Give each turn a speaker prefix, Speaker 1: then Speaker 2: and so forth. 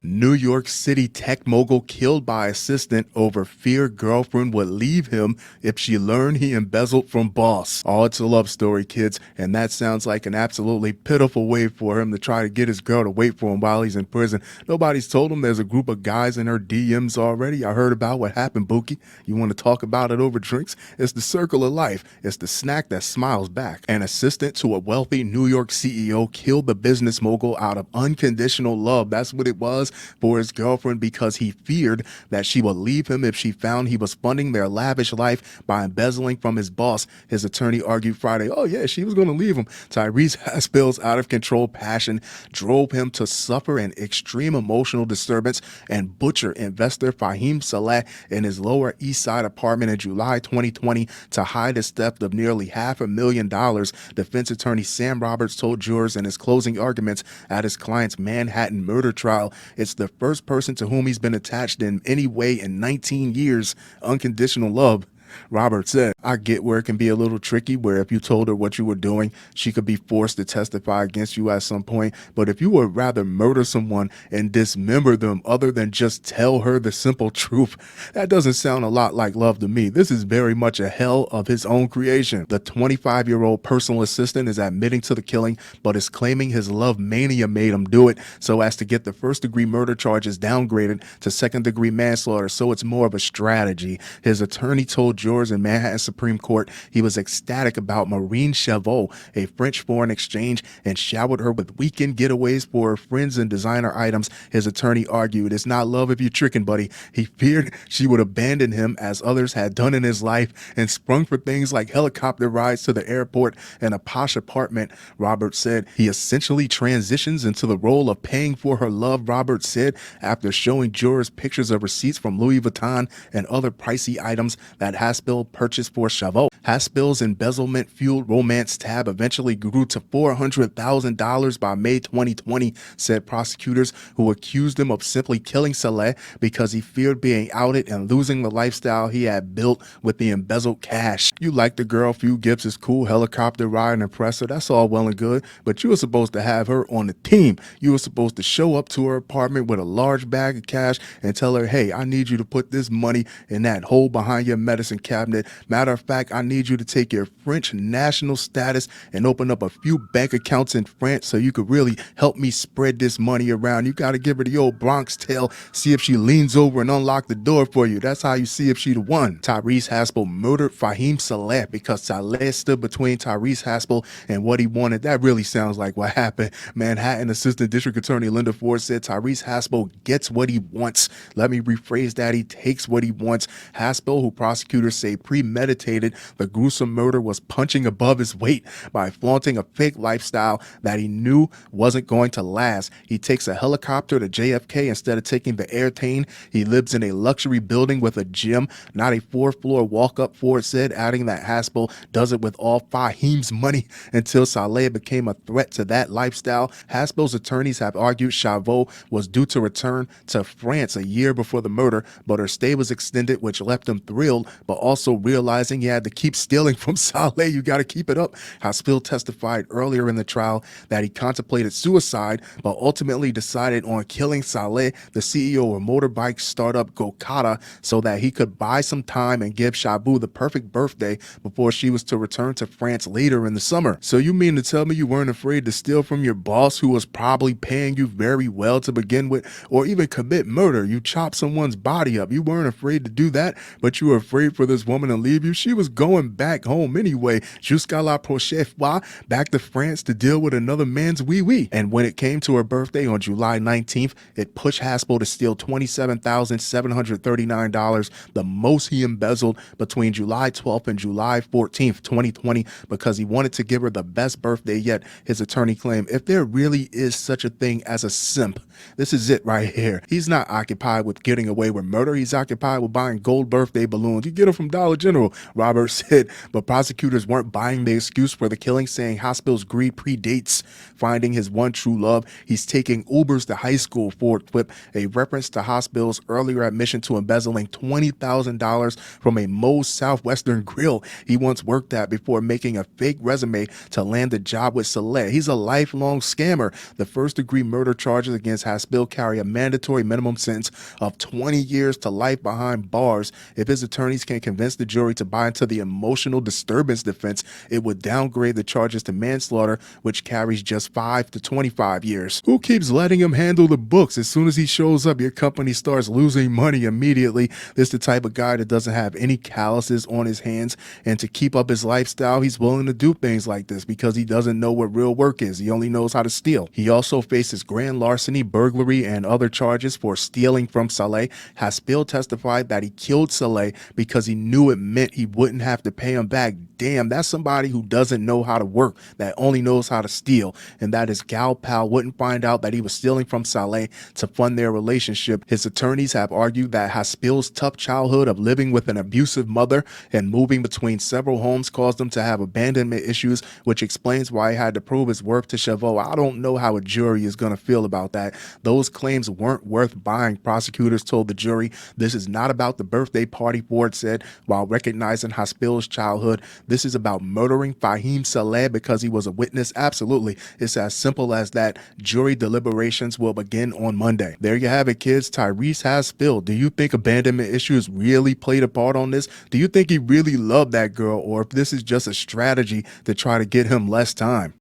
Speaker 1: New York City tech mogul killed by assistant over fear girlfriend would leave him if she learned he embezzled from boss. Oh, it's a love story, kids, and that sounds like an absolutely pitiful way for him to try to get his girl to wait for him while he's in prison. Nobody's told him there's a group of guys in her DMs already. I heard about what happened, Bookie. You want to talk about it over drinks? It's the circle of life. It's the snack that smiles back. An assistant to a wealthy New York CEO killed the business mogul out of unconditional love. That's what it was for his girlfriend, because he feared that she would leave him if she found he was funding their lavish life by embezzling from his boss. His attorney argued Friday, oh yeah, she was going to leave him. Tyrese Haspil's out-of-control passion drove him to suffer an extreme emotional disturbance and butcher investor Fahim Saleh in his Lower East Side apartment in July 2020 to hide his theft of nearly $500,000. Defense attorney Sam Roberts told jurors in his closing arguments at his client's Manhattan murder trial. It's the first person to whom he's been attached in any way in 19 years. Unconditional love. Robert said, I get where it can be a little tricky, where if you told her what you were doing, she could be forced to testify against you at some point. But if you would rather murder someone and dismember them other than just tell her the simple truth, that doesn't sound a lot like love to me. This is very much a hell of his own creation. The 25-year-old personal assistant is admitting to the killing, but is claiming his love mania made him do it so as to get the first-degree murder charges downgraded to second-degree manslaughter, so it's more of a strategy. His attorney told jurors in Manhattan Supreme Court he was ecstatic about Marine Chaveuz, a French foreign exchange, and showered her with weekend getaways for her friends and designer items. His attorney argued, it's not love if you're tricking, buddy. He feared she would abandon him as others had done in his life and sprung for things like helicopter rides to the airport and a posh apartment. Roberts said he essentially transitions into the role of paying for her love, Roberts said, after showing jurors pictures of receipts from Louis Vuitton and other pricey items that Haspil purchased for Chaveuz. Haspil's embezzlement-fueled romance tab eventually grew to $400,000 by May 2020, said prosecutors, who accused him of simply killing Saleh because he feared being outed and losing the lifestyle he had built with the embezzled cash. You like the girl, few gifts is cool, helicopter ride and impress her, that's all well and good, but you were supposed to have her on the team. You were supposed to show up to her apartment with a large bag of cash and tell her, hey, I need you to put this money in that hole behind your medicine cabinet. Matter of fact, I need you to take your French national status and open up a few bank accounts in France so you could really help me spread this money around. You got to give her the old Bronx tale, see if she leans over and unlock the door for you. That's how you see if she the one. Tyrese Haspil murdered Fahim Saleh because Saleh stood between Tyrese Haspil and what he wanted. That really sounds like what happened. Manhattan Assistant District Attorney Linda Ford said Tyrese Haspil gets what he wants. Let me rephrase that. He takes what he wants. Haspil, who prosecutors say premeditated the gruesome murder, was punching above his weight by flaunting a fake lifestyle that he knew wasn't going to last. He takes a helicopter to JFK instead of taking the airplane. He lives in a luxury building with a gym, not a 4th-floor walk-up, Ford said, adding that Haspil does it with all Fahim's money until Saleh became a threat to that lifestyle. Haspil's attorneys have argued Chaveuz was due to return to France a year before the murder, but her stay was extended, which left him thrilled, but also realizing he had to keep stealing from Saleh. You got to keep it up. Haspil testified earlier in the trial that he contemplated suicide, but ultimately decided on killing Saleh, the CEO of motorbike startup Gokata, so that he could buy some time and give Chaveuz the perfect birthday before she was to return to France later in the summer. So you mean to tell me you weren't afraid to steal from your boss, who was probably paying you very well to begin with, or even commit murder? You chopped someone's body up. You weren't afraid to do that, but you were afraid for this woman to leave you. She was going back home anyway, jusqu'à la prochaine fois, back to France to deal with another man's wee-wee. And when it came to her birthday on July 19th, it pushed Haspil to steal $27,739, the most he embezzled between July 12th and July 14th, 2020, because he wanted to give her the best birthday yet. His attorney claimed, if there really is such a thing as a simp, this is it right here. He's not occupied with getting away with murder. He's occupied with buying gold birthday balloons. You get a from Dollar General," Robert said. But prosecutors weren't buying the excuse for the killing, saying Haspil's greed predates finding his one true love. He's taking Ubers to high school, Ford quipped, a reference to Haspil's earlier admission to embezzling $20,000 from a Moe's Southwestern grill he once worked at before making a fake resume to land a job with Saleh. He's a lifelong scammer. The first-degree murder charges against Haspil carry a mandatory minimum sentence of 20 years to life behind bars. If his attorneys can convince the jury to buy into the emotional disturbance defense, it would downgrade the charges to manslaughter, which carries just 5 to 25 years. Who keeps letting him handle the books? As soon as he shows up, your company starts losing money immediately. This is the type of guy that doesn't have any calluses on his hands, and to keep up his lifestyle, he's willing to do things like this because he doesn't know what real work is. He only knows how to steal. He also faces grand larceny, burglary, and other charges for stealing from Saleh. Haspil testified that he killed Saleh because he knew it meant he wouldn't have to pay him back. Damn, that's somebody who doesn't know how to work, that only knows how to steal, and that his gal pal wouldn't find out that he was stealing from Saleh to fund their relationship. His attorneys have argued that Haspil's tough childhood of living with an abusive mother and moving between several homes caused him to have abandonment issues, which explains why he had to prove his worth to Chaveuz. I don't know how a jury is going to feel about that. Those claims weren't worth buying, prosecutors told the jury. This is not about the birthday party, Ford said, while recognizing Haspil's childhood. This is about murdering Fahim Saleh because he was a witness. Absolutely. It's as simple as that. Jury deliberations will begin on Monday. There you have it, kids. Tyrese Haspil. Do you think abandonment issues really played a part on this? Do you think he really loved that girl, or if this is just a strategy to try to get him less time?